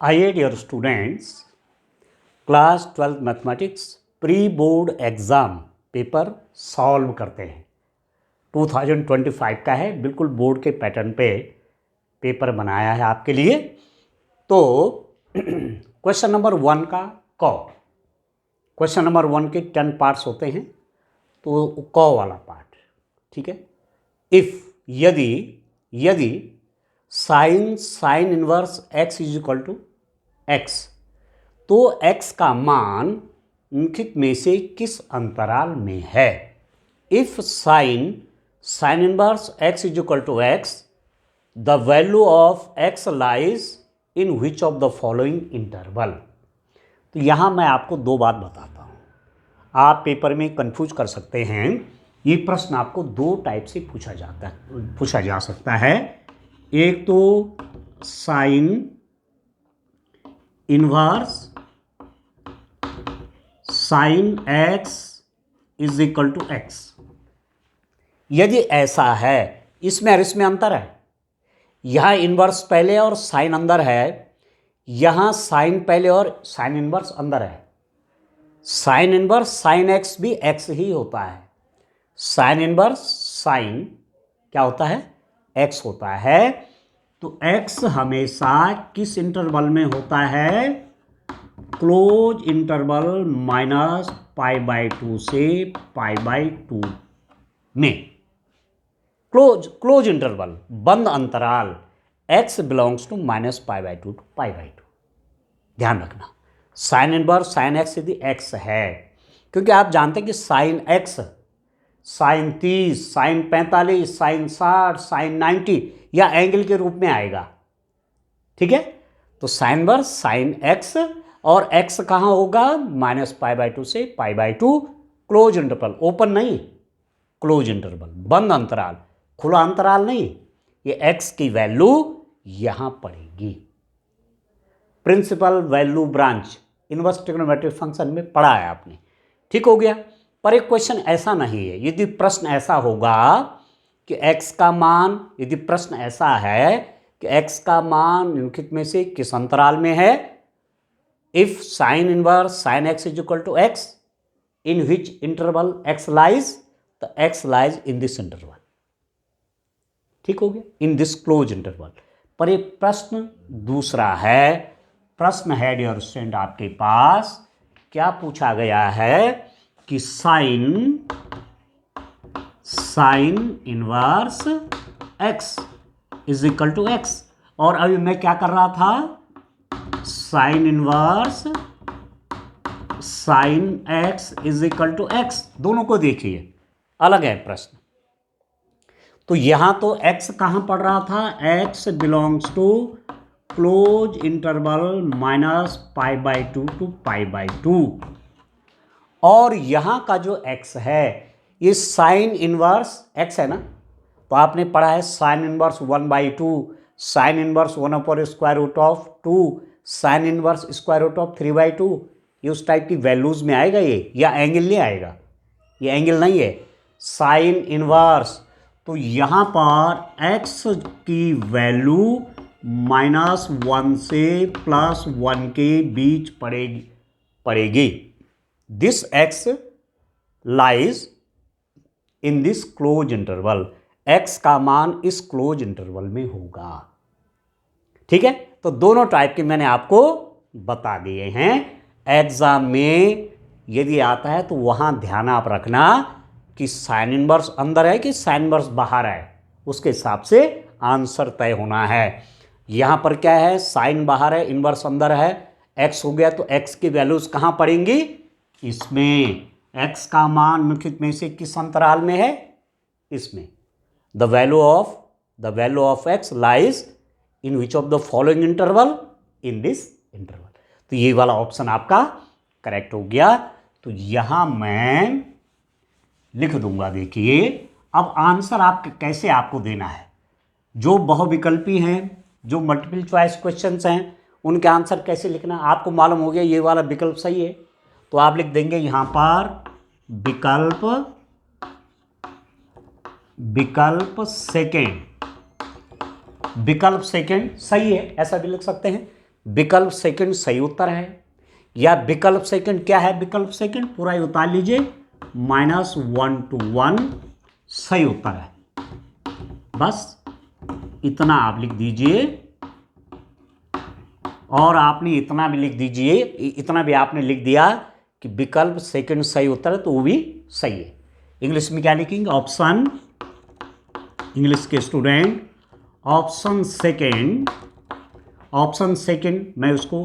Hi dear students, class 12 mathematics pre board exam paper solve करते हैं। 2025 का है, बिल्कुल बोर्ड के पैटर्न पे पेपर बनाया है आपके लिए। तो क्वेश्चन नंबर 1 का क्वेश्चन नंबर 1 के 10 पार्ट्स होते हैं, तो कॉ वाला पार्ट, ठीक है। इफ़ यदि sine inverse x is equal to x, तो x का मान निम्नलिखित में से किस अंतराल में है। If sine inverse x is equal to x, the value of x lies in which of the following interval. तो यहाँ मैं आपको दो बात बताता हूँ, आप पेपर में कंफ्यूज कर सकते हैं। ये प्रश्न आपको दो टाइप से पूछा जा सकता है। एक तो sine inverse sine x is equal to x। यदि ऐसा है, इसमें और इसमें अंतर है। यहां इनवर्स पहले और साइन अंदर है, यहां साइन पहले और साइन इनवर्स अंदर है। साइन इनवर्स साइन x भी x ही होता है। साइन इनवर्स साइन क्या होता है, x होता है। तो x हमेशा किस इंटरवल में होता है, क्लोज इंटरवल -π/2 से π/2 में। क्लोज इंटरवल, बंद अंतराल, x बिलोंग्स टू -π/2 टू π/2। ध्यान रखना, साइन इनवर्स साइन x यदि x है, क्योंकि आप जानते हैं कि sine x sine 30, sine 45, sine 60, sine 90 या एंगल के रूप में आएगा, ठीक है। तो साइन इनवर्स साइन x और x कहाँ होगा, -π/2 से π/2। क्लोज इंटरवल, ओपन नहीं, क्लोज इंटरवल, बंद अंतराल, खुला अंतराल नहीं। ये x की वैल्यू यहां पड़ेगी। Principal value branch inverse trigonometric function में पढ़ा है आपने, ठीक हो गया। पर एक क्वेश्चन ऐसा नहीं है। यदि प्रश्न ऐसा होगा कि x का मान, यदि प्रश्न ऐसा है कि x का मान निम्नलिखित में से किस अंतराल में है, if sine inverse sine x is equal to x, in which interval x lies, तो x lies in this interval, ठीक हो गया, इन दिस क्लोज इंटरवल। पर एक प्रश्न दूसरा है। प्रश्न है डियर स्टूडेंट, आपके पास क्या पूछा गया है कि sine inverse x is equal to x, और अभी मैं क्या कर रहा था, sine inverse sine x is equal to x। दोनों को देखिए, अलग है प्रश्न। तो यहां तो x कहां पड़ रहा था, x belongs to close interval -π/2 to π/2, और यहां का जो x है ये साइन इनवर्स x है ना। तो आपने पढ़ा है sine inverse 1/2, sine inverse 1/√2, sine inverse √3/2। ये उस टाइप की वैल्यूज में आएगा ये, या एंगल नहीं आएगा, ये एंगल नहीं है, साइन इनवर्स। तो यहां पर x की वैल्यू -1 से +1 के बीच पड़ेगी। This x lies in this close interval, x का मान इस क्लोज इंटरवल में होगा, ठीक है। तो दोनों टाइप के मैंने आपको बता दिए हैं। एग्जाम में यदि आता है तो वहां ध्यान आप रखना कि साइन इनवर्स अंदर है कि साइन इनवर्स बाहर है, उसके हिसाब से आंसर तय होना है। यहां पर क्या है, साइन बाहर है, इनवर्स अंदर है, x हो गया, तो x की वैल्यूज कहां पड़ेंगी, इसमें। x का मान निम्नलिखित में से किस अंतराल में है, इसमें। The value of x lies in which of the following interval, in this interval. तो ये वाला ऑप्शन आपका करेक्ट हो गया। तो यहां मैं लिख दूंगा, देखिए अब आंसर आप कैसे आपको देना है। जो बहुविकल्पी हैं, जो मल्टीपल चॉइस क्वेश्चंस हैं, उनके आंसर कैसे लिखना आपको मालूम हो गया। ये वाला विकल्प सही है, तो आप लिख देंगे यहां पर विकल्प सेकेंड सही है, ऐसा भी लिख सकते हैं। विकल्प सेकंड सही उत्तर है, या विकल्प सेकंड क्या है, विकल्प सेकंड पूरा ही उतार लीजिए, -1 to 1 सही उत्तर है। बस इतना आप लिख दीजिए, और आपने इतना भी लिख दीजिए, इतना भी आपने लिख दिया कि विकल्प सेकंड सही उत्तर है, तो वो भी सही है। इंग्लिश में क्या लिखेंगे, ऑप्शन, इंग्लिश के स्टूडेंट ऑप्शन सेकंड मैं उसको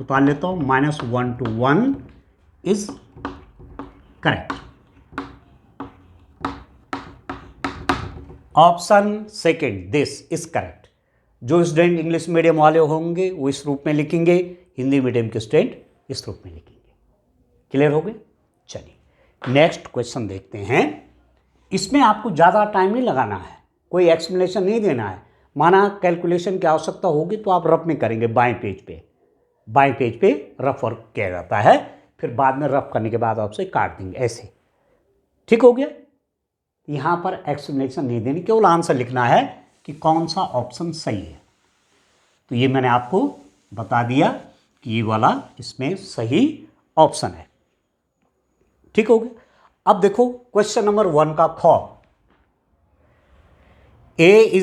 उतार लेता हूं, -1 to 1 is correct. Option second this is correct. जो स्टूडेंट इंग्लिश मीडियम वाले होंगे वो इस रूप में लिखेंगे, हिंदी मीडियम के स्टूडेंट इस रूप में लिखेंगे। क्लियर हो गए? चलिए नेक्स्ट क्वेश्चन देखते हैं। इसमें आपको ज़्यादा टाइम नहीं लगाना है, कोई एक्सप्लेनेशन नहीं देना है। माना कैलकुलेशन की आवश्यकता होगी तो आप रफ में करेंगे, बाएं पेज पे रफ वर्क किया जाता है, फिर बाद में रफ करने के बाद आपसे काट देंगे ऐसे। ठीक हो गया? यहाँ पर एक्सप्लेनेशन नहीं देनी, केवल आंसर लिखना है कि कौन सा ऑप्शन सही है। तो ये मैंने आपको बता दिया कि ये वाला इसमें सही ऑप्शन है। ठीक हो गया? अब देखो क्वेश्चन नंबर 1 का ख, A =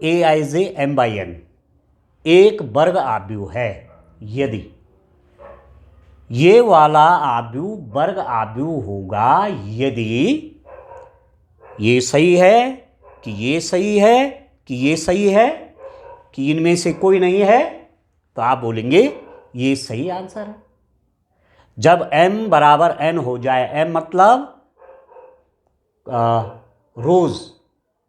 Aij m/n एक वर्ग आव्यूह है यदि ये वाला आव्यूह वर्ग आव्यूह होगा यदि ये सही है कि ये सही है कि ये सही है कि इनमें से कोई नहीं है, तो आप बोलेंगे ये सही आंसर है। जब m बराबर n हो जाए, m मतलब रोज,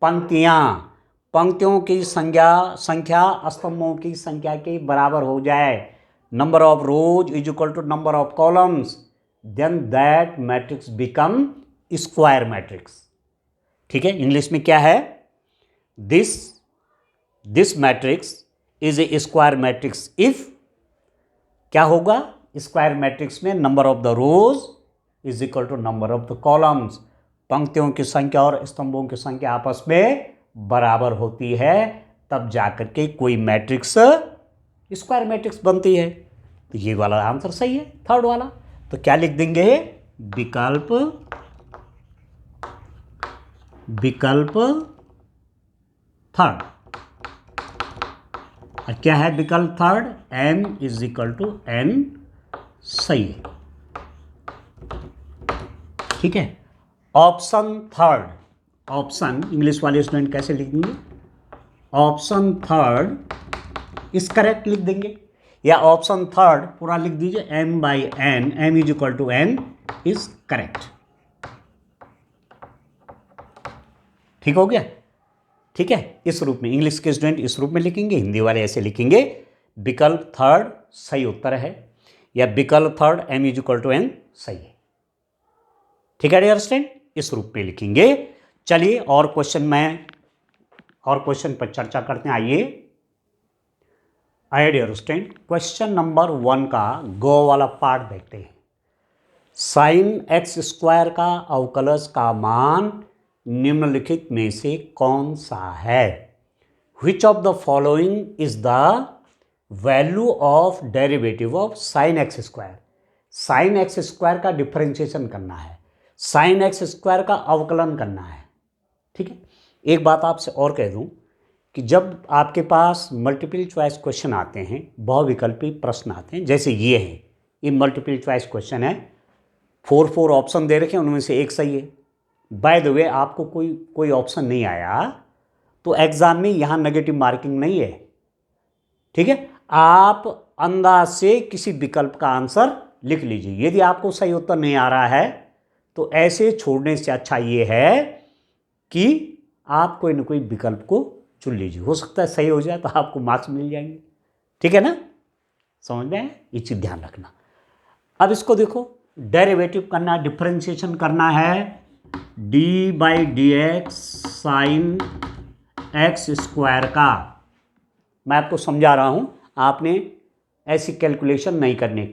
पंक्तियों की संख्या स्तंभों की संख्या के बराबर हो जाए, number of rows is equal to number of columns, then that matrix become square matrix. ठीक है? इंग्लिश में क्या है, this matrix is a square matrix if, क्या होगा, स्क्वायर मैट्रिक्स में number of the rows is equal to number of the columns, पंक्तियों की संख्या और स्तंभों की संख्या आपस में बराबर होती है, तब जाकर के कोई मैट्रिक्स स्क्वायर मैट्रिक्स बनती है। तो ये वाला आंसर सही है, थर्ड वाला। तो क्या लिख देंगे, विकल्प थर्ड। और क्या है विकल्प थर्ड, m = n सही है। ठीक है? ऑप्शन थर्ड, ऑप्शन इंग्लिश वाले स्टूडेंट कैसे लिखेंगे, ऑप्शन थर्ड इज करेक्ट लिख देंगे, या ऑप्शन थर्ड पूरा लिख दीजिए, m/n, m = n is correct. ठीक हो गया? ठीक है? इस रूप में इंग्लिश के स्टूडेंट इस रूप में लिखेंगे, हिंदी वाले ऐसे लिखेंगे, विकल्प थर्ड सही उत्तर है, या विकल्प थर्ड m = n सही है। ठीक है डियर स्टूडेंट? इस रूप में लिखेंगे। चलिए और क्वेश्चन पर चर्चा करते हैं। आइए डियर स्टूडेंट, क्वेश्चन नंबर 1 का गो वाला पार्ट देखते हैं। sin x² का अवकलज का मान निम्नलिखित में से कौन सा है? Which of the following is the value of derivative of sin x²? sin x² का डिफरेंशिएशन करना है, sin x² का अवकलन करना है। ठीक है? एक बात आपसे और कह दूं कि जब आपके पास मल्टीपल चॉइस क्वेश्चन आते हैं, बहुविकल्पी प्रश्न आते हैं, जैसे ये है, ये मल्टीपल चॉइस क्वेश्चन है, 4 ऑप्शन दे रखे हैं, उनमें से एक सही है। बाय द वे आपको कोई ऑप्शन नहीं आया तो एग्जाम में यहाँ नेगेटिव मार्किंग नहीं है। ठीक है? आप अंदाज से किसी विकल्प का आंसर लिख लीजिए। यदि आपको सही उत्तर नहीं आ रहा है तो ऐसे छोड़ने से अच्छा ये है कि आप कोई ना कोई विकल्प को चुन लीजिए, हो सकता है सही हो जाए तो आपको मार्क्स मिल जाएंगे। ठीक है ना? समझ में आया? ये चीज़ ध्यान रखना। अब इसको देखो, डेरिवेटिव करना, डिफरेंशिएशन करना है, d/dx sin x² का। मैं आपको समझा रहा हूँ, आपने ऐसी कैलकुलेशन नहीं करने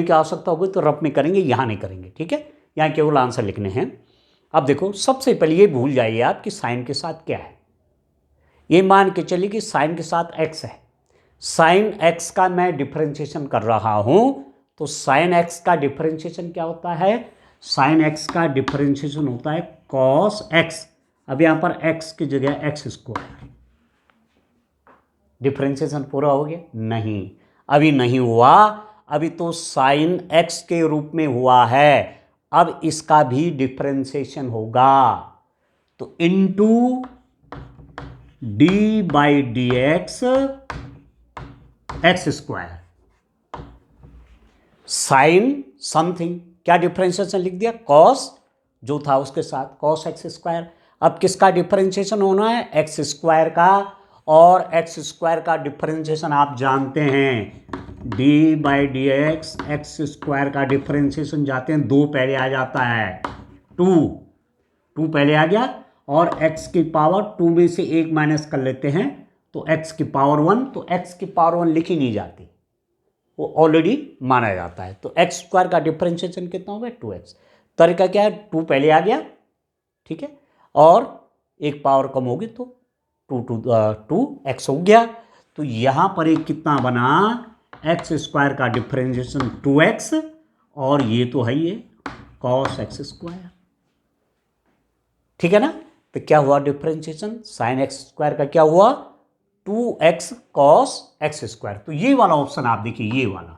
की आवश्यकता होगी तो रफ में करेंगे, यहाँ नहीं करेंगे। ठीक है? यहाँ केवल आंसर लिखने हैं। अब देखो, सबसे पहले ये भूल जाइए आप कि साइन के साथ क्या है। ये मान के चलिए कि साइन के साथ x है, साइन एक्स का मैं डिफरेंशिएशन कर रहा हूं, तो साइन एक्स का डिफरेंशिएशन क्या होता है? साइन एक्स का डिफरेंशिएशन होता है कॉस एक्स। अब यहां पर एक्स की जगह एक्स स्क्वायर। डिफरेंशिएशन पूरा हो गया? नहीं, अभी नहीं हुआ, अभी तो साइन एक्स के रूप में हुआ है। अब इसका भी डिफरेंशिएशन होगा, तो into D by D x x square sine something, क्या डिफरेंशिएशन लिख दिया? कॉस जो था उसके साथ कॉस एक्स स्क्वायर। अब किसका डिफरेंशिएशन होना है? एक्स स्क्वायर का, और एक्स स्क्वायर का डिफरेंशिएशन आप जानते हैं, d by D x x square का डिफरेंशिएशन जाते हैं, 2 पहले आ जाता है, 2 पहले आ गया, और एक्स की पावर 2 में से 1 माइनस कर लेते हैं तो एक्स की पावर 1, तो एक्स की पावर 1 लिखी नहीं जाती, वो ऑलरेडी माना जाता है। तो एक्स स्क्वायर का डिफरेंशिएशन कितना होगा? 2x। तरीका क्या है? 2 पहले आ गया, ठीक है, और एक पावर कम होगी तो 2x हो गया। तो यहां पर एक कितना बना? एक्स स्क्वायर का डिफरेंशिएशन 2x, और ये तो है ये कॉस एक्स स्क्वायर, ठीक है ना। तो क्या हुआ डिफरेंशिएशन? साइन एक्स स्क्वायर का क्या हुआ? 2x cos x square. तो ये वाला ऑप्शन आप देखिए, ये वाला,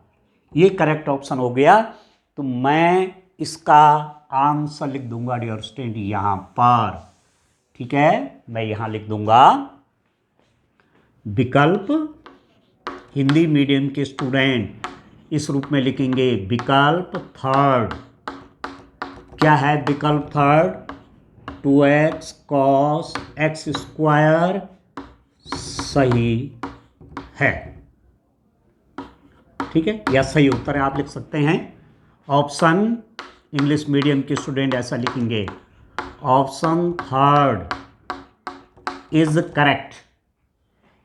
ये करेक्ट ऑप्शन हो गया। तो मैं इसका आंसर लिख दूंगा डियर स्टूडेंट यहां पर, ठीक है, मैं यहां लिख दूंगा विकल्प, हिंदी मीडियम के स्टूडेंट इस रूप में लिखेंगे विकल्प थर्ड। क्या है विकल्प third? 2x cos x square सही है, ठीक है, या सही उत्तर है आप लिख सकते हैं। ऑप्शन इंग्लिश मीडियम के स्टूडेंट ऐसा लिखेंगे, ऑप्शन थर्ड इज करेक्ट,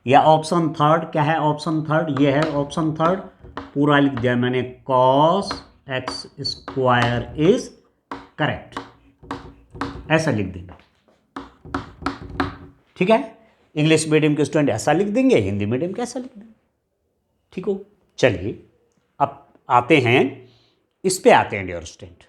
या ऑप्शन थर्ड क्या है? ऑप्शन थर्ड ये है, ऑप्शन थर्ड पूरा लिख दिया मैंने, cos x square is correct, ऐसा लिख देंगे, ठीक है। इंग्लिश मीडियम के स्टूडेंट ऐसा लिख देंगे, हिंदी मीडियम कैसा लिख देंगे, ठीक हो। चलिए अब आते हैं, इस पे आते हैं डियर स्टूडेंट,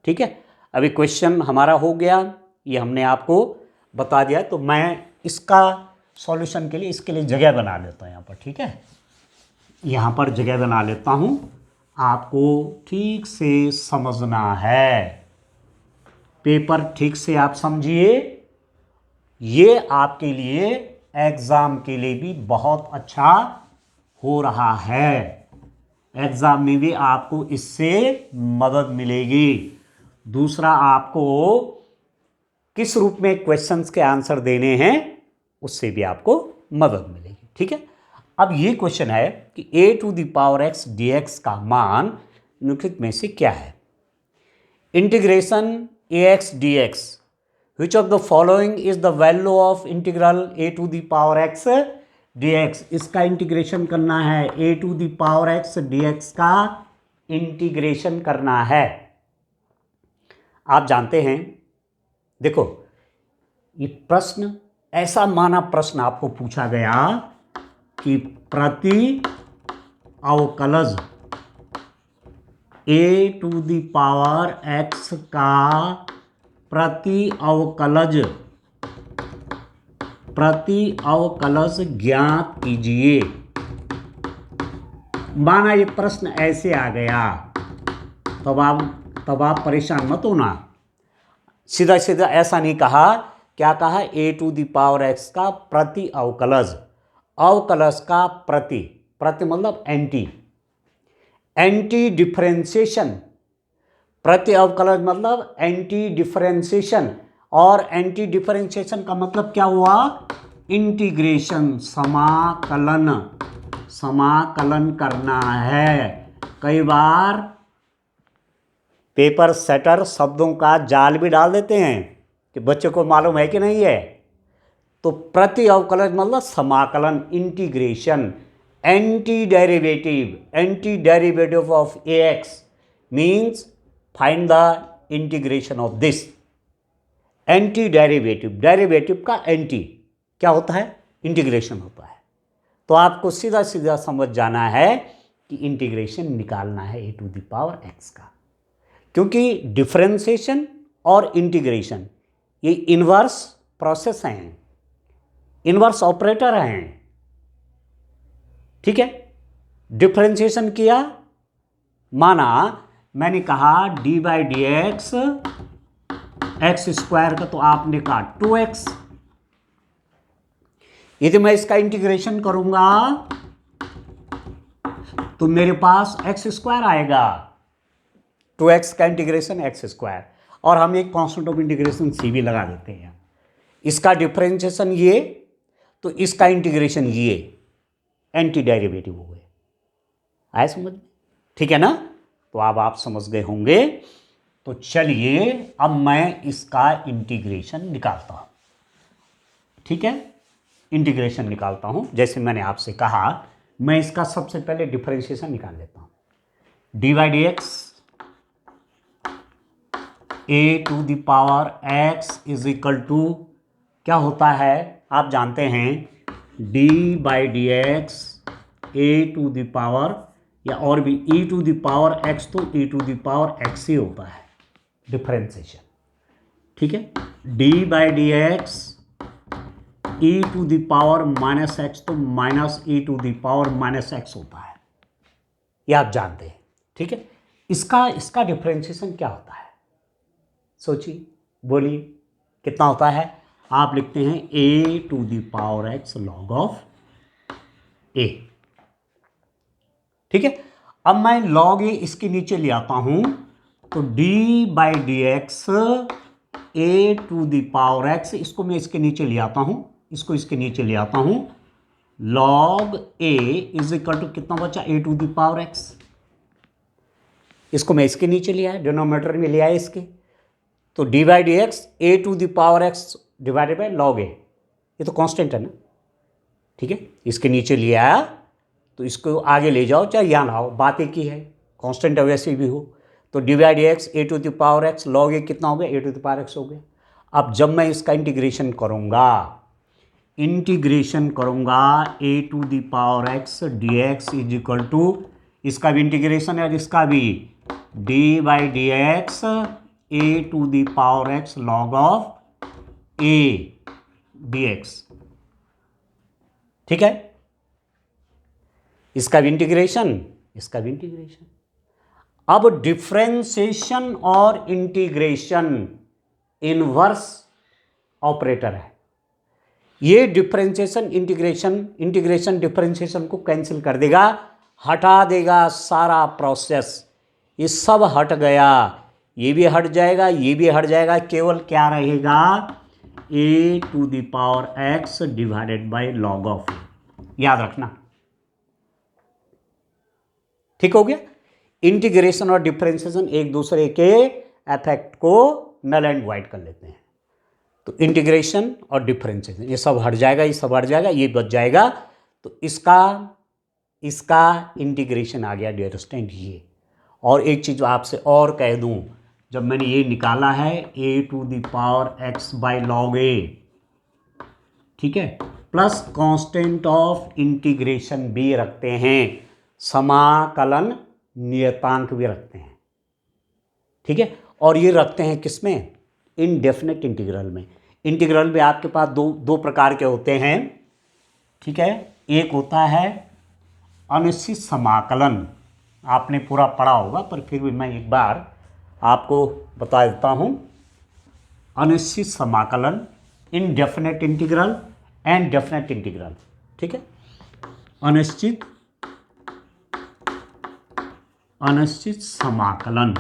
ठीक है। अभी क्वेश्चन हमारा हो गया, ये हमने आपको बता दिया, तो मैं इसका सॉल्यूशन के लिए इसके लिए जगह बना लेता हूँ यहाँ पर, ठीक है, यहाँ पर जगह बना लेता हूँ, आपको ठीक से समझना है, पेपर ठीक से आप समझिए, ये आपके लिए एग्ज़ाम के लिए भी बहुत अच्छा हो रहा है, एग्ज़ाम में भी आपको इससे मदद मिलेगी। दूसरा, आपको किस रूप में क्वेश्चंस के आंसर देने हैं उससे भी आपको मदद मिलेगी, ठीक है। अब ये क्वेश्चन है कि a to the power x dx का मान निम्नलिखित में से क्या है? Integration ax dx, which of the following is the value of integral a to the power x dx? इसका इंटीग्रेशन करना है, a to the power x dx का इंटीग्रेशन करना है। आप जानते हैं, देखो ये प्रश्न ऐसा माना प्रश्न आपको पूछा गया कि प्रति अवकलज a to the power x का प्रति अवकलज ज्ञात कीजिए। माना ये प्रश्न ऐसे आ गया, तब आप परेशान मत होना, सीधा सीधा ऐसा नहीं कहा, क्या कहा? a to the power x का प्रति अवकलज, अवकलज का प्रति मतलब एंटी डिफरेंशिएशन, प्रति अवकलज मतलब एंटी डिफरेंशिएशन, और एंटी डिफरेंशिएशन का मतलब क्या हुआ? इंटीग्रेशन, समाकलन करना है। कई बार पेपर सेटर शब्दों का जाल भी डाल देते हैं कि बच्चे को मालूम है कि नहीं है। तो प्रति अवकलज मतलब समाकलन, integration, anti derivative of ax means find the integration of this. Anti derivative, derivative का एंटी क्या होता है? इंटीग्रेशन होता है। तो आपको सीधा सीधा समझ जाना है कि इंटीग्रेशन निकालना है a to the power x का, क्योंकि डिफरेंशिएशन और इंटीग्रेशन ये इन्वर्स प्रोसेस हैं, इन्वर्स ऑपरेटर हैं। ठीक है, डिफरेंशिएशन किया, माना मैंने कहा D by D x x square का, तो आपने कहा 2x। यदि मैं इसका इंटीग्रेशन करूंगा तो मेरे पास एक्स स्क्वायर आएगा, 2x का इंटीग्रेशन एक्स स्क्वायर, और हम एक कांस्टेंट ऑफ इंटीग्रेशन सी भी लगा देते हैं। इसका डिफरेंशिएशन ये, तो इसका इंटीग्रेशन ये, एंटी डेरिवेटिव हो गए। आए समझ? ठीक है ना? तो अब आप समझ गए होंगे। तो चलिए अब मैं इसका इंटीग्रेशन निकालता हूं। ठीक है, इंटीग्रेशन निकालता हूं। जैसे मैंने आपसे कहा, मैं इसका सबसे पहले डिफरेंशिएशन निकाल लेता हूं। D by D x A to the power x is equal to क्या होता है, आप जानते हैं, d by D x A to the power, या और भी e to the power x, तो e to the power x ही होता है डिफरेंशिएशन। ठीक है, d by D x e to the power minus x, तो minus e to the power minus x होता है, ये आप जानते हैं। ठीक है, इसका डिफरेंशिएशन क्या होता है, सोचिए, बोलिए कितना होता है। आप लिखते हैं a to the power x log of a. ठीक है, अब मैं लॉग ए इसके नीचे ले आता हूं, तो D by D x A to the power X, इसको मैं इसके नीचे ले आता हूं, इसको इसके नीचे ले आता हूं, log A is equal to कितना बचा, A to the power X. इसको मैं इसके नीचे ले आया, डिनोमिनेटर में ले आया इसके, तो D by D x A to the power x divided by log a, ये तो कांस्टेंट है ना। ठीक है, इसके नीचे ले आया, तो इसको आगे ले जाओ चाहे यहाँ लाओ, बात एक ही है, कांस्टेंट वैसे भी हो। तो D by D x A to the power x log a कितना हो गया, a to the power x हो गया। अब जब मैं इसका इंटीग्रेशन करूँगा a to the power x d x is equal to, इसका भी इंटीग्रेशन है और इसका भी, d by D x A to the power x log of a d x. ठीक है, इसका भी इंटीग्रेशन, इसका भी इंटीग्रेशन। अब डिफरेंशिएशन और इंटीग्रेशन इनवर्स ऑपरेटर है। ये डिफरेंशिएशन इंटीग्रेशन डिफरेंशिएशन को कैंसिल कर देगा, हटा देगा सारा प्रोसेस, ये सब हट गया, ये भी हट जाएगा, ये भी हट जाएगा, केवल क्या रहेगा, a to the power x divided by log of a. याद रखना, ठीक हो गया। इंटीग्रेशन और डिफरेंशिएशन एक दूसरे के इफेक्ट को नल एंड वाइड कर लेते हैं। तो इंटीग्रेशन और डिफरेंशिएशन ये सब हट जाएगा, ये सब हट जाएगा, ये बच जाएगा, तो इसका इंटीग्रेशन आ गया डियर स्टूडेंट ये। और एक चीज़ आपसे और कह दूं, जब मैंने ये निकाला है a to the power x by log a, ठीक है, प्लस कांस्टेंट ऑफ इंटीग्रेशन भी रखते हैं, समाकलन नियतांक भी रखते हैं। ठीक है, और ये रखते हैं किसमें, इनडेफिनेट इंटीग्रल में। इंटीग्रल में आपके पास दो प्रकार के होते हैं। ठीक है, एक होता है अनिश्चित समाकलन, आपने पूरा पढ़ा होगा पर फिर भी मैं एक बार आपको बता देता हूँ। अनिश्चित समाकलन, indefinite integral and definite integral. ठीक है, अनिश्चित समाकलन,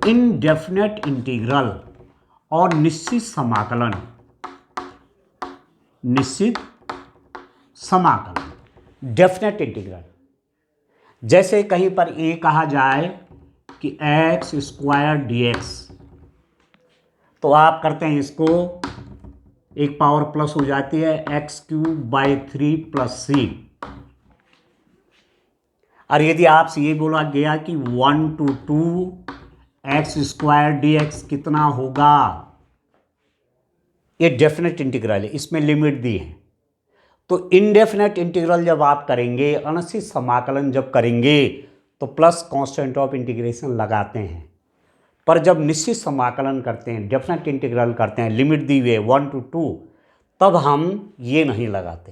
इनडेफिनेट इंटीग्रल और निश्चित समाकलन, डेफिनेट इंटीग्रल। जैसे कहीं पर ये कहा जाए कि एक्स स्क्वायर डी एक्स, तो आप करते हैं इसको, एक पावर प्लस हो जाती है एक्स क्यूब बाई 3 प्लस सी। और यदि आपसे ये बोला गया कि 1 to 2 x square D x कितना होगा, ये डेफिनेट इंटीग्रल है, इसमें लिमिट दी है। तो इनडेफिनेट इंटीग्रल जब आप करेंगे, अनिश्चित समाकलन जब करेंगे, तो प्लस कांस्टेंट ऑफ इंटीग्रेशन लगाते हैं। पर जब निश्चित समाकलन करते हैं, डेफिनेट इंटीग्रल करते हैं, लिमिट दी हुई है 1 to 2, तब हम ये नहीं लगाते,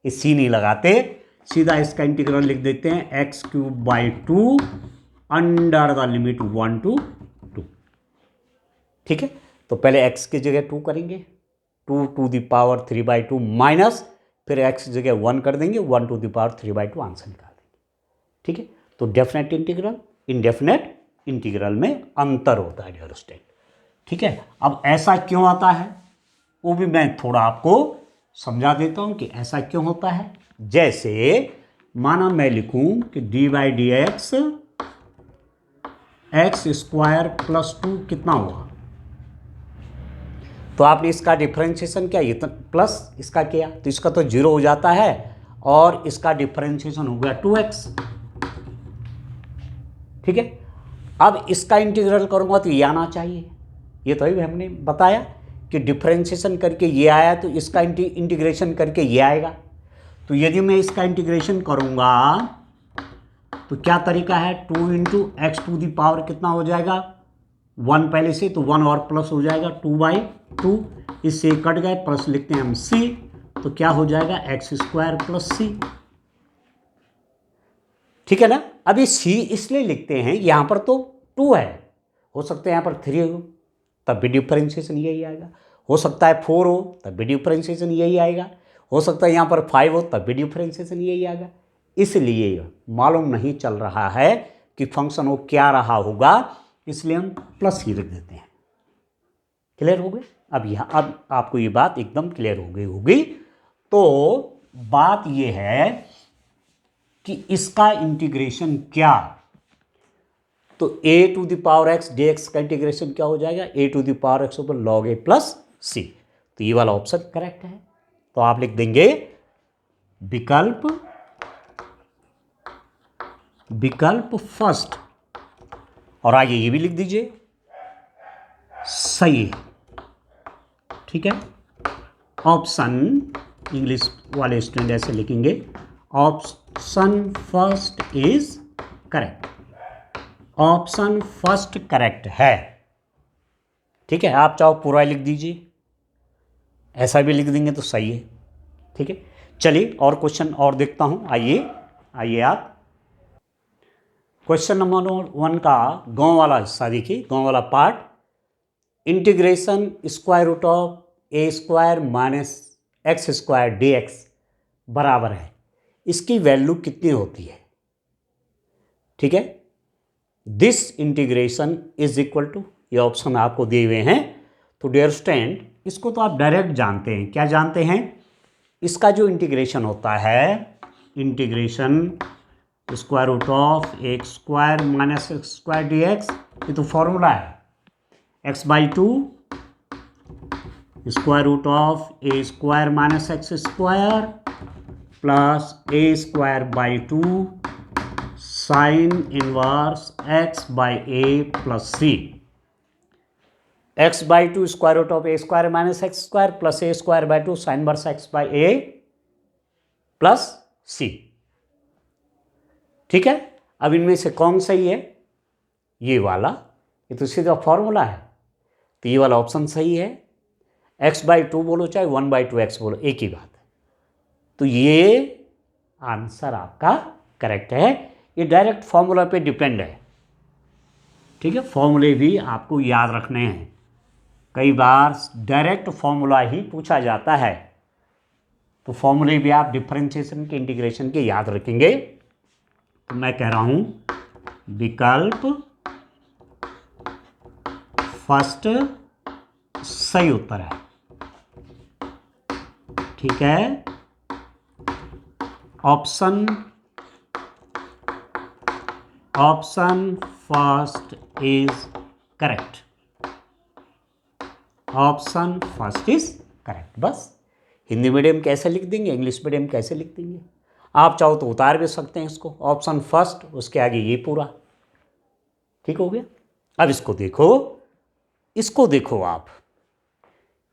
ये सी नहीं लगाते, सीधा इसका इंटीग्रल लिख देते हैं x³/2 under the limit 1 to 2। ठीक है, तो पहले x की जगह 2 करेंगे, 2 to the power 3/2 माइनस, फिर x की जगह 1 कर देंगे, 1 to the power 3/2 आंसर निकाल देंगे। ठीक है, तो डेफिनेट इंटीग्रल इनडेफिनेट इंटीग्रल में अंतर होता है डियर स्टूडेंट। ठीक है, अब ऐसा क्यों आता है वो भी मैं थोड़ा आपको समझा देता हूं कि ऐसा क्यों होता है। जैसे माना मैं लिखूं कि d/dx x² + 2 कितना हुआ, तो आपने इसका डिफरेंशिएशन किया, ये तो प्लस इसका किया, तो इसका तो 0 हो जाता है और इसका डिफरेंशिएशन हो गया 2x। ठीक है, अब इसका इंटीग्रल करूंगा तो ये आना चाहिए, ये तो ही हमने बताया कि डिफरेंशिएशन करके ये आया तो इसका इंटीग्रेशन करके ये आएगा। तो यदि मैं इसका इंटीग्रेशन करूंगा तो क्या तरीका है, 2 × x⁴ कितना हो जाएगा, 1 पहले से, तो 1 और प्लस हो जाएगा 2/2, इससे कट गए, प्लस लिखते हैं हम c, तो क्या हो जाएगा x² + c। ठीक है ना। अभी c इसलिए लिखते हैं, यहां पर तो 2 है, हो सकता है यहां पर 3 हो तब भी डिफरेंशिएशन यही आएगा, हो सकता है 4 हो तब भी डिफरेंशिएशन यही आएगा, हो सकता है यहाँ पर 5 हो तब भी डिफरेंशिएशन यही आएगा। इसलिए मालूम नहीं चल रहा है कि फंक्शन वो क्या रहा होगा, इसलिए हम प्लस ही लिख देते हैं। क्लियर हो गए? अब आपको ये बात एकदम क्लियर हो गई होगी। तो बात ये है कि इसका इंटीग्रेशन क्या, तो a⁴x dx का इंटीग्रेशन क्या हो जाएगा, a⁴x ऊपर log a + c, तो ये वाला ऑप्शन करेक्ट है। तो आप लिख देंगे विकल्प फर्स्ट, और आगे ये भी लिख दीजिए सही है। ठीक है, ऑप्शन, इंग्लिश वाले स्टूडेंट ऐसे लिखेंगे, option first is correct, option first correct है। ठीक है, आप चाहो पूरा लिख दीजिए, ऐसा भी लिख देंगे तो सही है। ठीक है, चलिए और क्वेश्चन और देखता हूं। आइए आप क्वेश्चन नंबर 1 का गांव वाला हिस्सा देखिए, गांव वाला part, integration √a² - x² dx बराबर है, इसकी वैल्यू कितनी होती है। ठीक है, this integration is equal to, ये ऑप्शन आपको दिए हुए हैं। तो डियर स्टूडेंट, इसको तो आप डायरेक्ट जानते हैं, क्या जानते हैं, इसका जो इंटीग्रेशन होता है, इंटीग्रेशन √(a² - x² dx), ये तो फॉर्मूला है, x/2 √(a² - x² + a²/2 sin inverse x/a + c, x/2 √(a² - x² + a²/2 sin inverse x/a + c। ठीक है, अब इनमें से कौन सही है, ये वाला, ये तो सीधा फॉर्मूला है, तो ये वाला ऑप्शन सही है। x/2 बोलो चाहे 1/2x बोलो, एक ही बात है। तो ये आंसर आपका करेक्ट है, ये डायरेक्ट फॉर्मूला पे डिपेंड है। ठीक है, फॉर्मूले भी आपको याद रखने हैं, कई बार डायरेक्ट फॉर्मूला ही पूछा जाता है, तो फॉर्मूले भी आप डिफरेंशिएशन के, इंटीग्रेशन के याद रखेंगे। तो मैं कह रहा हूं विकल्प फर्स्ट सही उत्तर है। ठीक है, option first is correct, option first is correct. बस हिंदी मीडियम कैसे लिख देंगे, इंग्लिश मीडियम कैसे लिख देंगे, आप चाहो तो उतार भी सकते हैं इसको, ऑप्शन फर्स्ट उसके आगे ये पूरा। ठीक हो गया। अब इसको देखो आप,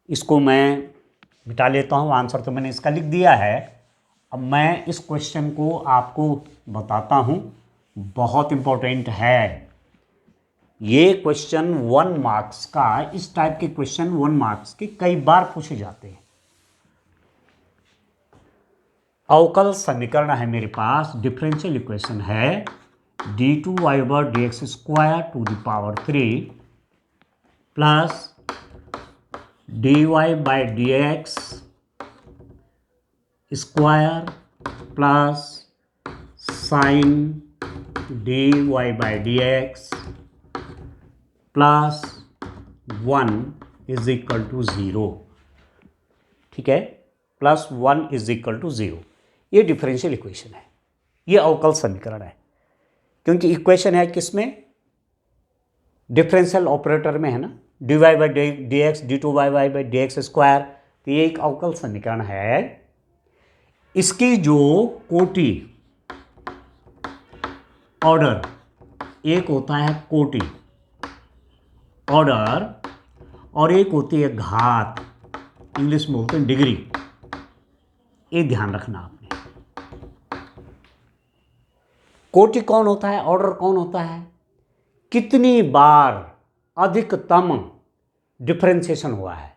इसको मैं मिटा लेता हूँ, आंसर तो मैंने इसका लिख दिया है। अब मैं इस क्वेश्चन को आपको बताता हूँ, बहुत इम्पोर्टेंट है ये क्वेश्चन। 1 मार्क्स का, इस टाइप के क्वेश्चन 1 मार्क्स के कई बार पूछे जाते हैं। अवकल समीकरण है मेरे पास, डिफरेंशियल इक्वेशन है d2y/dx² to the power 3 plus dy/dx square plus sine dy/dx plus 1 is equal to 0। ठीक है, प्लस 1 इज इक्वल टू 0। ये डिफरेंशियल इक्वेशन है, ये अवकल समीकरण है, क्योंकि इक्वेशन है किसमें, डिफरेंशियल ऑपरेटर में है ना, dy/dx d2y/dx²। तो ये एक अवकल समीकरण है। इसकी जो कोटि, ऑर्डर, एक होता है कोटि, ऑर्डर, और एक होती है घात, इंग्लिश में बोलते हैं डिग्री। ये ध्यान रखना आपने। कोटि कौन होता है, ऑर्डर कौन होता है, कितनी बार अधिकतम डिफरेंशिएशन हुआ है।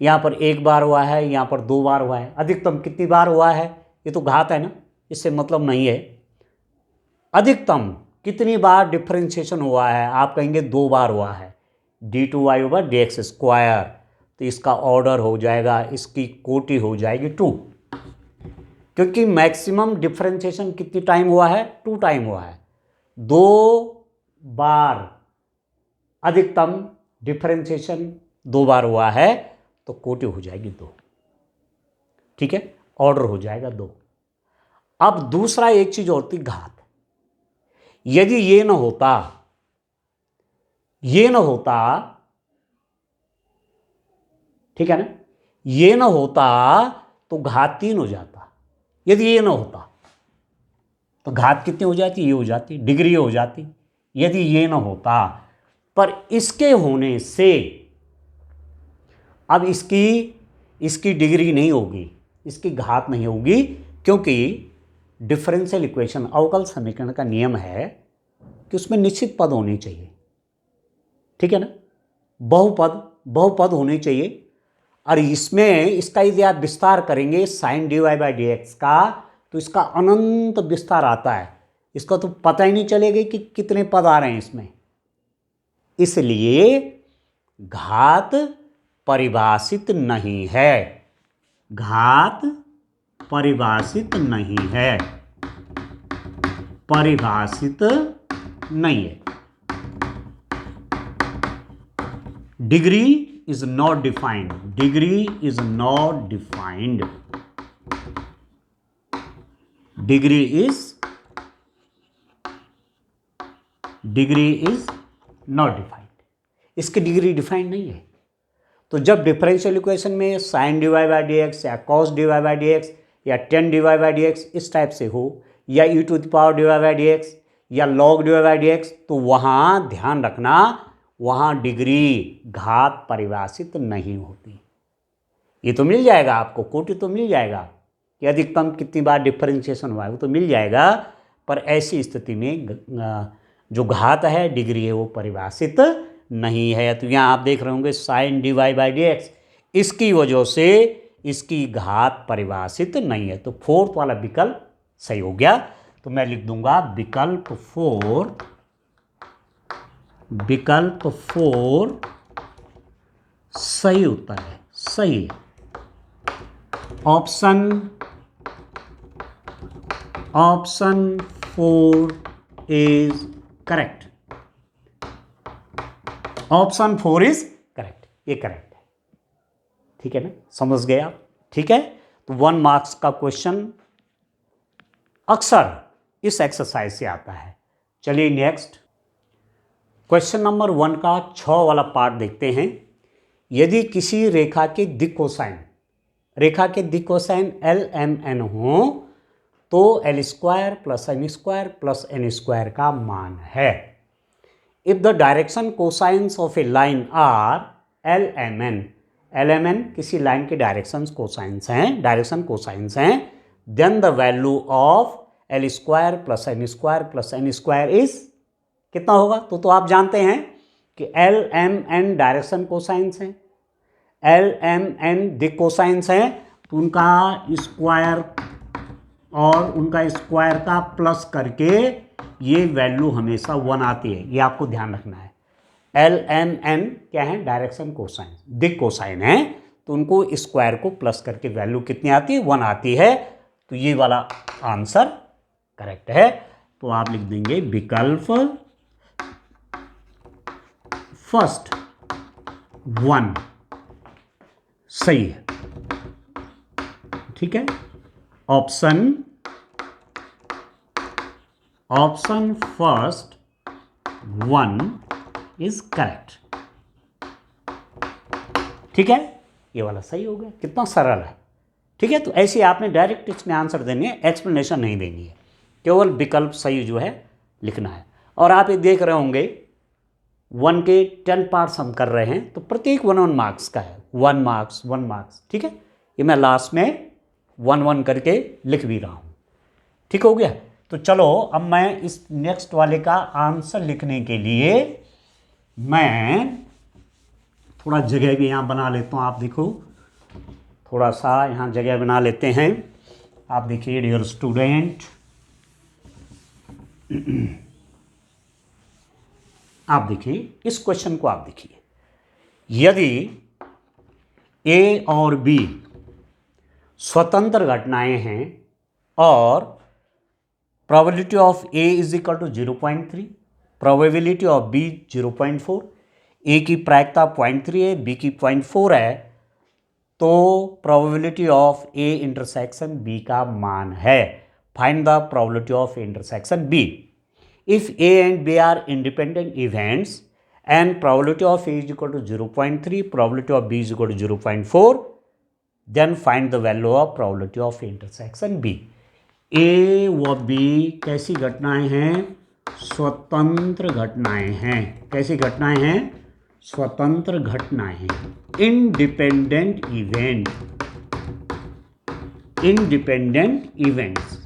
यहाँ पर 1 बार हुआ है, यहाँ पर 2 बार हुआ है, अधिकतम कितनी बार हुआ है, ये तो घात है ना, इससे मतलब नहीं है। अधिकतम कितनी बार डिफरेंशिएशन हुआ है, आप कहेंगे 2 बार हुआ है, d2y/dx²। तो इसका ऑर्डर हो जाएगा, इसकी कोटि हो जाएगी 2, क्योंकि मैक्सिमम डिफरेंशिएशन कितनी टाइम हुआ है, 2 टाइम हुआ है। 2 बार अधिकतम डिफरेंशिएशन 2 बार हुआ है, तो कोटि हो जाएगी 2। ठीक है, ऑर्डर हो जाएगा 2। अब दूसरा एक चीज होती घात। यदि ये न होता, ठीक है ना, ये न होता तो घात 3 हो जाता। यदि ये न होता तो घात कितनी हो जाती, ये हो जाती, डिग्री हो जाती, यदि ये न होता। पर इसके होने से अब इसकी डिग्री नहीं होगी, इसकी घात नहीं होगी, क्योंकि डिफरेंशियल इक्वेशन, अवकल समीकरण का नियम है कि उसमें निश्चित पद होने चाहिए। ठीक है ना, बहुपद होने चाहिए। और इसमें इसका यदि आप विस्तार करेंगे साइन dy/dx का, तो इसका अनंत विस्तार आता है, इसका तो पता ही नहीं चलेगा कि कितने पद आ रहे हैं इसमें। इसलिए घात परिभाषित नहीं है, घात परिभाषित नहीं है, परिभाषित नहीं है। Degree is not defined, degree is not defined, degree is not defined, इसकी डिग्री डिफाइंड नहीं है। तो जब डिफरेंशियल इक्वेशन में साइन dy/dx या कॉस dy/dx या tan dy/dx इस टाइप से हो, या e⁻ dy/dx या log dy/dx, तो वहाँ ध्यान रखना, वहाँ डिग्री, घात परिभाषित नहीं होती। ये तो मिल जाएगा आपको, कोटि तो मिल जाएगा कि अधिकतम कितनी बार डिफरेंशिएशन हुआ है, वो तो मिल जाएगा। पर ऐसी स्थिति में जो घात है, डिग्री है, वो परिभाषित नहीं है। तो यहाँ आप देख रहे होंगे साइन dy/dx, इसकी वजह से इसकी घात परिभाषित नहीं है। तो 4th वाला विकल्प सही हो गया। तो मैं लिख दूंगा विकल्प 4 सही उत्तर है, सही है। Option 4 is correct, option 4 is correct, ये करेक्ट है। ठीक है ना, समझ गए आप। ठीक है, तो 1 मार्क्स का क्वेश्चन अक्सर इस एक्सरसाइज से आता है। चलिए नेक्स्ट क्वेश्चन नंबर 1 का 6 वाला पार्ट देखते हैं। यदि किसी रेखा के दिक् कोसाइन LMN हो, तो L² + M² + N² का मान है। If the direction cosines of a line are LMN, LMN किसी लाइन के डायरेक्शन कोसाइंस हैं, then the value of L square plus N square plus N square is कितना होगा? तो आप जानते हैं कि LMN डायरेक्शन कोसाइंस हैं, LMN दिक कोसाइंस हैं, तो उनका स्क्वायर और उनका स्क्वायर का प्लस करके ये वैल्यू हमेशा 1 आती है, ये आपको ध्यान रखना है। LMN क्या है? डायरेक्शन कोसाइन, दिक कोसाइन है, तो उनको स्क्वायर को प्लस करके वैल्यू कितनी आती है? 1 आती है। तो ये वाला आंसर करेक्ट है। तो आप लिख देंगे विकल्प फर्स्ट 1 सही है। ठीक है, ऑप्शन फर्स्ट 1 इज करेक्ट। ठीक है, ये वाला सही हो गया। कितना सरल है। ठीक है, तो ऐसे आपने डायरेक्ट इसमें आंसर देनी है, एक्सप्लेनेशन नहीं देनी है, केवल विकल्प सही जो है लिखना है। और आप ये देख रहे होंगे 1 के 10 पार्ट्स हम कर रहे हैं, तो प्रत्येक 1 मार्क्स का है, 1 मार्क्स। ठीक है, ये मैं लास्ट में 1 करके लिख भी रहा हूँ। ठीक हो गया। तो चलो अब मैं इस नेक्स्ट वाले का आंसर लिखने के लिए मैं थोड़ा जगह भी यहाँ बना लेता हूँ। आप देखो, थोड़ा सा यहाँ जगह बना लेते हैं। आप देखिए डियर स्टूडेंट, आप देखिए इस क्वेश्चन को, आप देखिए यदि A और B स्वतंत्र घटनाएं हैं और probability of A is equal to 0.3, probability of B 0.4, A की प्रायिकता 0.3 है, B की 0.4 है, तो probability of A intersection B का मान है। Find the probability of A intersection B। If A and B are independent events and probability of A is equal to 0.3, probability of B is equal to 0.4, then find the value of probability of A intersection B। A व B कैसी घटनाएं हैं? स्वतंत्र घटनाएं हैं। कैसी घटनाएं हैं? स्वतंत्र घटनाएं हैं। Independent event, independent events,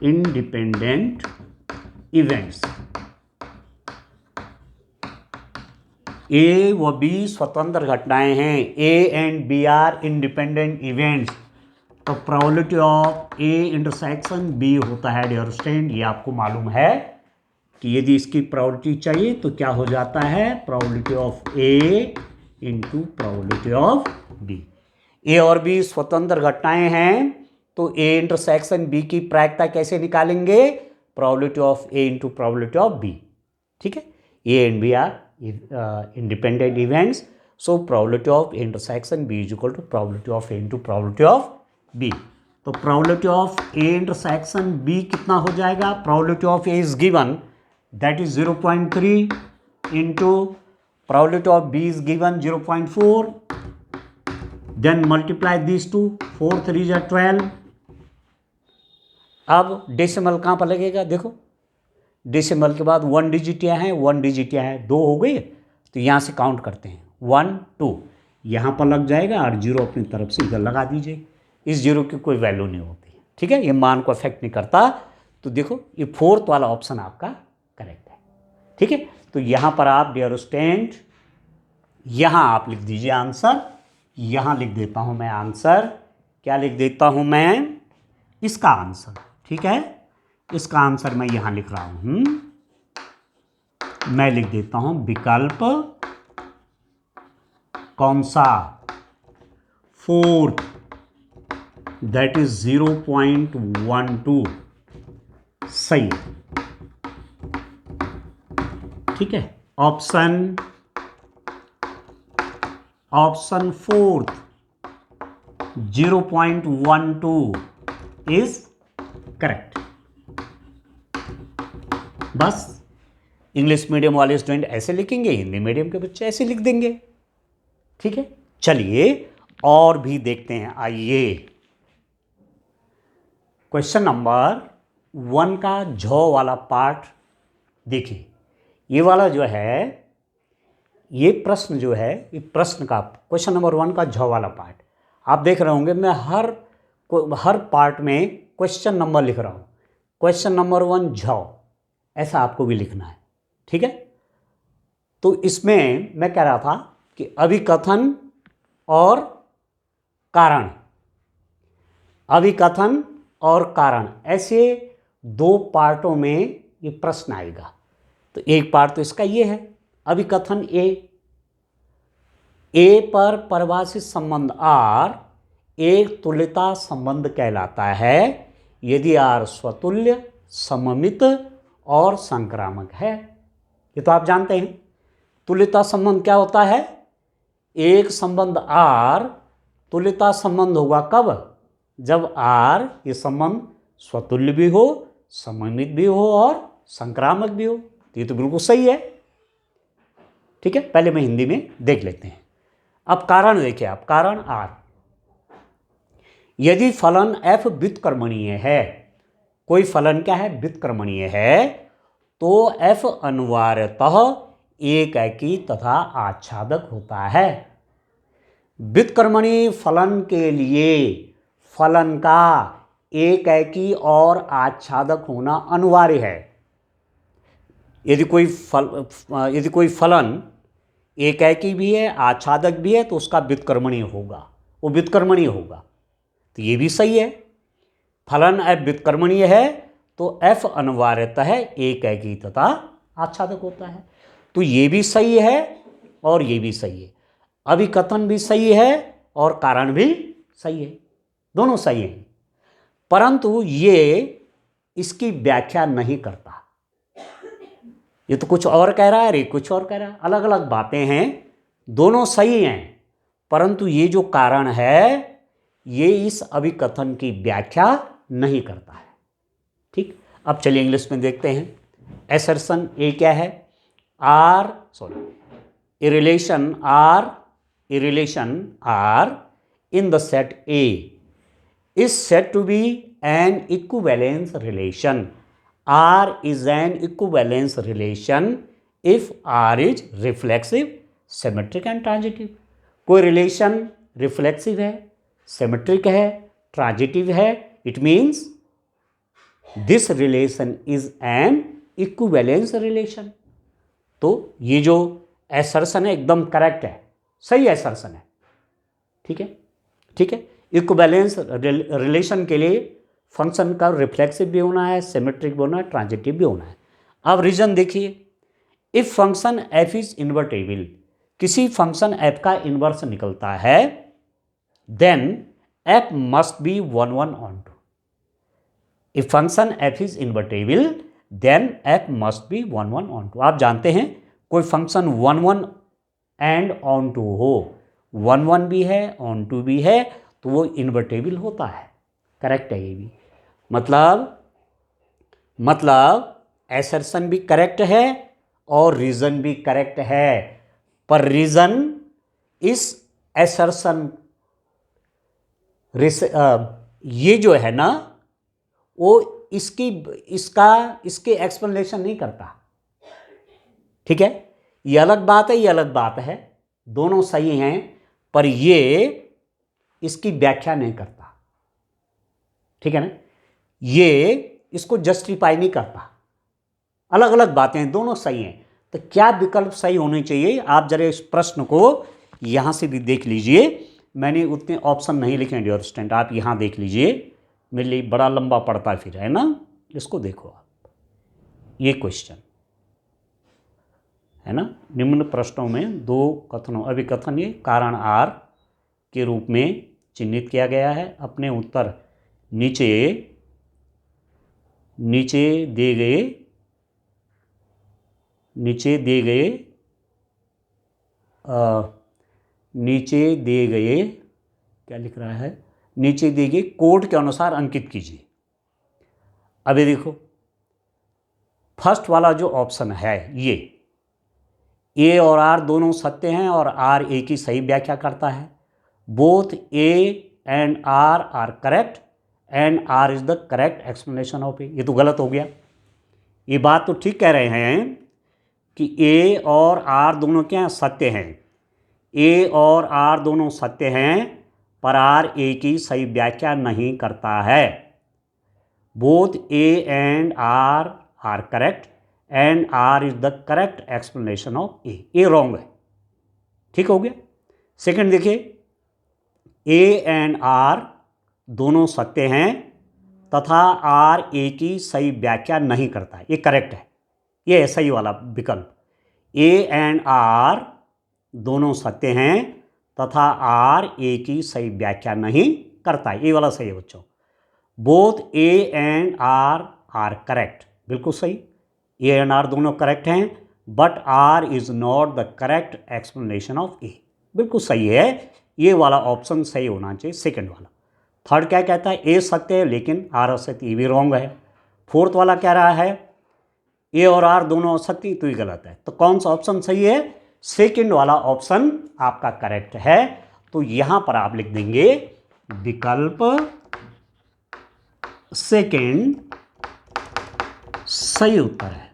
independent events. A व B स्वतंत्र घटनाएं हैं। A and B are independent events, तो probability of A intersection B होता है डियर स्टूडेंट। ये आपको मालूम है कि यदि इसकी प्रोबेबिलिटी चाहिए तो क्या हो जाता है? Probability of A into probability of B। A और B स्वतंत्र घटनाएं हैं, तो A इंटरसेक्शन B की प्रायिकता कैसे निकालेंगे? Probability of A into probability of B। ठीक है, A and B are independent events, so probability of intersection B is equal to probability of A into probability of B। तो probability of A intersection B कितना हो जाएगा? probability of A is given, that is 0.3 into probability of B is given 0.4, then multiply these two, 4 3 are 12। अब decimal कहाँ पर लगेगा? देखो, decimal के बाद 1 डिजिट यहाँ है, 1 डिजिट यहाँ है, 2 हो गई। तो यहाँ से काउंट करते हैं 1 2, यहाँ पर लग जाएगा और 0 अपनी तरफ से इधर लगा दीजिए। इस 0 की कोई वैल्यू नहीं होती। ठीक है, ये मान को अफेक्ट नहीं करता। तो देखो ये 4th वाला ऑप्शन आपका करेक्ट है। ठीक है, तो यहाँ पर आप डियर स्टूडेंट, यहाँ आप लिख दीजिए आंसर। यहाँ लिख देता हूँ मैं आंसर। क्या लिख देता हूँ मैं? इसका आंसर। ठीक है, इसका आंसर मैं यहां लिख रहा हूं। मैं लिख देता हूं विकल्प कौन सा? 4th, दैट इज 0.12 सही। ठीक है, ऑप्शन 4th 0.12 इज करेक्ट। बस इंग्लिश मीडियम वाले स्टूडेंट ऐसे लिखेंगे, हिंदी मीडियम के बच्चे ऐसे लिख देंगे। ठीक है, चलिए और भी देखते हैं। आइए क्वेश्चन नंबर 1 का झ वाला पार्ट देखिए। ये वाला जो है ये प्रश्न जो है, ये प्रश्न का क्वेश्चन नंबर 1 का झ वाला पार्ट आप देख रहे होंगे। मैं हर पार्ट में क्वेश्चन नंबर लिख रहा हूँ। क्वेश्चन नंबर 1 झ, ऐसा आपको भी लिखना है, ठीक है। तो इसमें मैं कह रहा था कि अभिकथन और कारण, अभिकथन और कारण, ऐसे 2 पार्टों में ये प्रश्न आएगा। तो एक पार्ट तो इसका ये है, अभिकथन ए पर परिभाषित संबंध आर एक तुल्यता संबंध कहलाता है यदि आर स्वतुल्य, सममित और संक्रामक है। ये तो आप जानते हैं। तुल्यता संबंध क्या होता है? एक संबंध आर तुल्यता संबंध होगा कब? जब आर ये संबंध स्वतुल्य भी हो, सममित भी हो और संक्रामक भी हो। तो ये तो बिल्कुल सही है, ठीक है। पहले मैं हिंदी में देख लेते हैं। अब कारण देखिए आप, कारण आर, यदि फलन एफ व्युत्क्रमणीय है, कोई फलन क्या है? व्युत्क्रमणीय है, तो एफ अनिवार्यतः एकैकी तथा आच्छादक होता है। व्युत्क्रमणीय फलन के लिए फलन का एकैकी और आच्छादक होना अनिवार्य है। यदि कोई फलन एकैकी भी है, आच्छादक भी है, तो उसका व्युत्क्रमणीय होगा, वो व्युत्क्रमणीय होगा। तो ये भी सही है। फलन एफ व्युत्क्रमणीय है तो एफ अनिवार्यतः एकैकी तथा आच्छादक होता है। तो ये भी सही है और ये भी सही है। अभिकथन भी सही है और कारण भी सही है, दोनों सही हैं। परंतु ये इसकी व्याख्या नहीं करता। ये तो कुछ और कह रहा है, रे कुछ और कह रहा है, अलग अलग बातें हैं, दोनों सही हैं। परंतु ये जो कारण है ये इस अभिकथन की व्याख्या नहीं करता है, ठीक। अब चलिए इंग्लिश में देखते हैं। असर्शन ए क्या है? a relation R in the set A is said to be an equivalence relation. R is an equivalence relation if R is reflexive, symmetric and transitive. कोई रिलेशन रिफ्लेक्सिव है, सिमेट्रिक है, transitive है, it means this relation is an equivalence relation. तो ये जो assertion है एकदम correct है, सही असर्शन है, ठीक है, ठीक है। इक्विवेलेंस रिलेशन के लिए फंक्शन का रिफ्लेक्सिव भी होना है, सिमेट्रिक भी होना है, ट्रांजिटिव भी होना है। अब रीजन देखिए, if function F is invertible, किसी फंक्शन एफ का इन्वर्स निकलता है, then F must be 1 1 onto. If function f is invertible, then f must be 1 1 onto. आप जानते हैं कोई फंक्शन 1 1 एंड onto हो, 1 1 भी है onto भी है, तो वो इन्वर्टेबल होता है। करेक्ट है ये भी, मतलब असर्शन भी करेक्ट है और रीजन भी करेक्ट है। पर रीजन इस असर्शन ये जो है ना, वो इसके एक्सप्लेनेशन नहीं करता, ठीक है। ये अलग बात है, ये अलग बात है, दोनों सही हैं, पर ये इसकी व्याख्या नहीं करता, ठीक है ना। ये इसको जस्टिफाई नहीं करता, अलग अलग बातें हैं, दोनों सही हैं। तो क्या विकल्प सही होने चाहिए? आप जरा इस प्रश्न को यहां से भी देख लीजिए। मैंने उतने ऑप्शन नहीं लिखे डियर स्टूडेंट, आप यहाँ देख लीजिए, मेरे लिए बड़ा लंबा पड़ता फिर, है ना। इसको देखो आप, ये क्वेश्चन है ना, निम्न प्रश्नों में 2 कथनों अभिकथन ये कारण आर के रूप में चिन्हित किया गया है। अपने उत्तर नीचे दिए गए क्या लिख रहा है, नीचे दिए गए कोड के अनुसार अंकित कीजिए। अभी देखो, फर्स्ट वाला जो ऑप्शन है, ये ए और आर दोनों सत्य हैं और आर ए की सही व्याख्या करता है। Both A and R correct and R is the correct explanation of A. ये तो गलत हो गया। ये बात तो ठीक कह रहे हैं कि ए और आर दोनों क्या हैं, सत्य हैं। ए और आर दोनों सत्य हैं, पर आर ए की सही व्याख्या नहीं करता है। Both A and R are correct and R is the correct explanation of A. A wrong है, ठीक हो गया। सेकंड देखिए, ए एंड आर दोनों सत्य हैं तथा आर ए की सही व्याख्या नहीं करता है, ये करेक्ट है, ये है सही वाला विकल्प। ए एंड आर दोनों सत्य हैं तथा आर ए की सही व्याख्या नहीं करता है, ये वाला सही है बच्चों। Both A and R correct, बिल्कुल सही, ए एंड आर दोनों करेक्ट हैं, but R is not the correct explanation of A, बिल्कुल सही है, ये वाला ऑप्शन सही होना चाहिए, सेकंड वाला। थर्ड क्या कहता है, ए सत्य है लेकिन आर असत्य, ये भी रॉन्ग है। फोर्थ वाला कह रहा है ए और आर दोनों असत्य, तो ये गलत है। तो कौन सा ऑप्शन सही है, सेकंड वाला ऑप्शन आपका करेक्ट है। तो यहां पर आप लिख देंगे विकल्प सेकंड सही उत्तर है,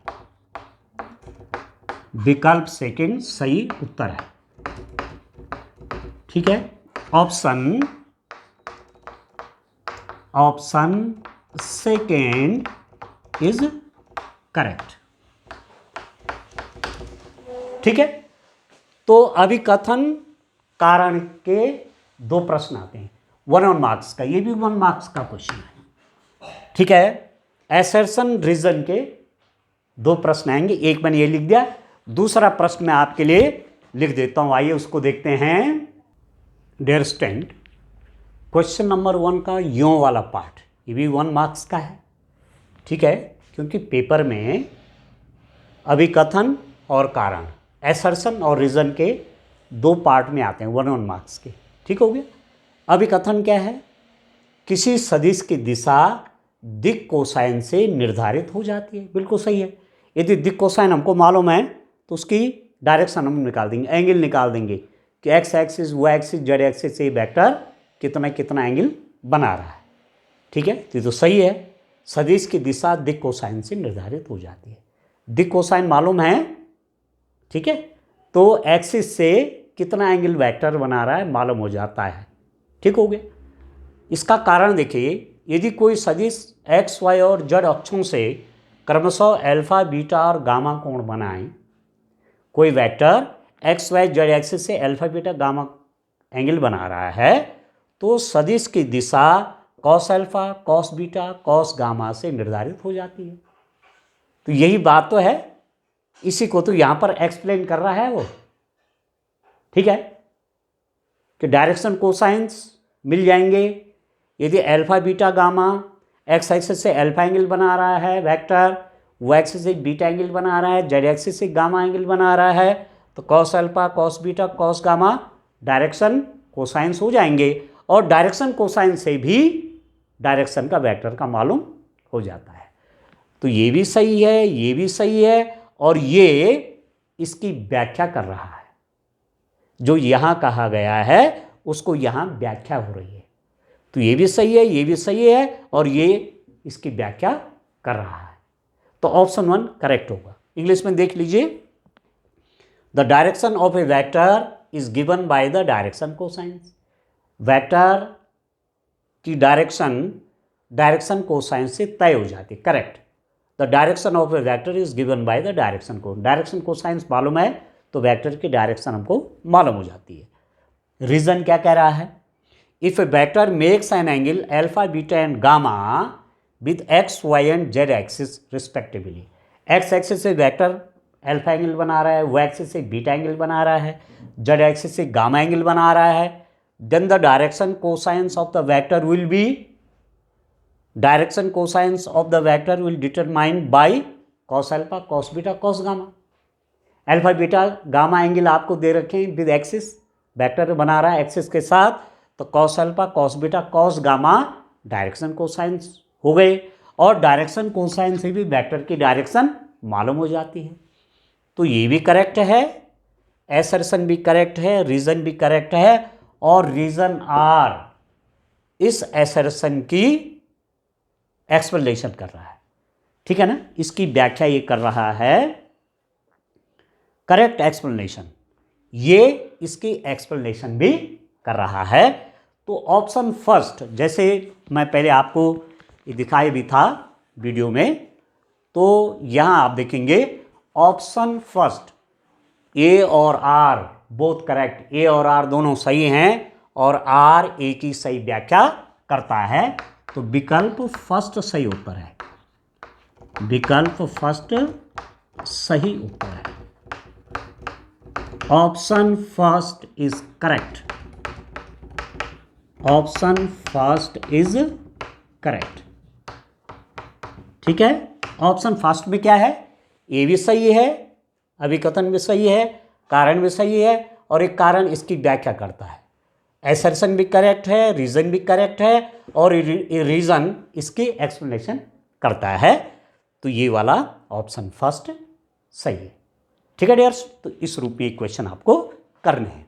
विकल्प सेकंड सही उत्तर है, ठीक है। ऑप्शन सेकंड इज करेक्ट, ठीक है। तो अभिकथन कारण के दो प्रश्न आते हैं, 1 मार्क्स का, ये भी 1 मार्क्स का क्वेश्चन है, ठीक है। एसर्शन रीजन के 2 प्रश्न आएंगे, एक मैंने ये लिख दिया, दूसरा प्रश्न मैं आपके लिए लिख देता हूं, आइए उसको देखते हैं। डियर स्टूडेंट, क्वेश्चन नंबर 1 का यों वाला पार्ट, ये भी 1 मार्क्स का है, ठीक है, क्योंकि पेपर में अभिकथन और कारण, एसर्शन और रीजन के 2 पार्ट में आते हैं 1 मार्क्स के, ठीक हो गया। अभिकथन क्या है, किसी सदिश की दिशा दिक् कोसाइन से निर्धारित हो जाती है, बिल्कुल सही है। यदि दिक् कोसाइन हमको मालूम है तो उसकी डायरेक्शन हम निकाल देंगे, एंगल निकाल देंगे कि X axis Y axis Z axis से वेक्टर कितना कितना एंगल बना रहा है, ठीक है। तो सही है, सदिश की दिशा दिक् कोसाइन से निर्धारित हो जाती है, दिक् कोसाइन मालूम है, ठीक है। तो एक्सिस से कितना एंगल वेक्टर बना रहा है मालूम हो जाता है, ठीक हो गया। इसका कारण देखिए, यदि कोई सदिश एक्स वाई और जेड अक्षों से क्रमशः अल्फा बीटा और गामा कोण बनाएं, कोई vector x y z axis से अल्फा बीटा गामा एंगल बना रहा है, तो सदिश की दिशा cos alpha cos beta cos gamma से निर्धारित हो जाती है। तो यही बात तो है, इसी को तो यहाँ पर एक्सप्लेन कर रहा है वो, ठीक है, कि डायरेक्शन कोसाइंस मिल जाएंगे यदि alpha beta gamma x axis से अल्फा एंगल बना रहा है वेक्टर, वाई एक्सिस से बीटा एंगल बना रहा है, जेड एक्सिस से गामा एंगल बना रहा है, तो cos alpha cos beta cos gamma direction cosines हो जाएंगे, और डायरेक्शन कोसाइन से भी डायरेक्शन का वेक्टर का मालूम हो जाता है। तो ये भी सही है, ये भी सही है, और ये इसकी व्याख्या कर रहा है, जो यहाँ कहा गया है उसको यहाँ व्याख्या हो रही है। तो ये भी सही है, ये भी सही है, और ये इसकी व्याख्या कर रहा है। तो ऑप्शन 1 करेक्ट होगा। इंग्लिश में देख लीजिए, the direction of A vector is given by the direction cosines. Vector की डायरेक्शन कोसाइंस से तय हो जाती है, correct. The direction of A vector is given by the direction cosines मालूम है तो वेक्टर की डायरेक्शन हमको मालूम हो जाती है। रीजन क्या कह रहा है, if a vector makes an angle alpha beta and gamma with X Y and Z axis respectively, X axis से वेक्टर अल्फा एंगल बना रहा है, वाई एक्सिस से बीटा एंगल बना रहा है, जेड एक्सिस से गामा एंगल बना रहा है, then the direction cosines of the vector will be determined by cos alpha cos beta cos gamma। Alpha beta gamma angle आपको दे रखे हैं विद एक्सिस, वेक्टर बना रहा है एक्सिस के साथ, तो cos alpha cos beta cos gamma direction cosines हो गए, और डायरेक्शन कोसाइन से भी वेक्टर की डायरेक्शन मालूम हो जाती है। तो ये भी करेक्ट है, एसर्शन भी करेक्ट है, रीजन भी करेक्ट है, और रीजन आर इस एसर्शन की एक्सप्लेनेशन कर रहा है, ठीक है ना, इसकी व्याख्या ये कर रहा है करेक्ट एक्सप्लेनेशन, ये इसकी एक्सप्लेनेशन भी कर रहा है। तो ऑप्शन फर्स्ट, जैसे मैं पहले आपको दिखाया भी था वीडियो में, तो यहाँ आप देखेंगे ऑप्शन फर्स्ट ए और आर बोथ करेक्ट, ए और आर दोनों सही हैं और आर ए की सही व्याख्या करता है। तो विकल्प फर्स्ट सही उत्तर है, विकल्प फर्स्ट सही उत्तर है। Option first is correct, option first is correct. ठीक है, ऑप्शन फर्स्ट में क्या है, ए भी सही है, अभिकथन भी सही है, कारण भी सही है और एक कारण इसकी व्याख्या करता है। एसर्शन भी करेक्ट है, रीजन भी करेक्ट है और रीजन इसकी एक्सप्लेनेशन करता है। तो ये वाला ऑप्शन फर्स्ट सही है। ठीक है डियर्स, तो इस रूप में क्वेश्चन आपको करने हैं।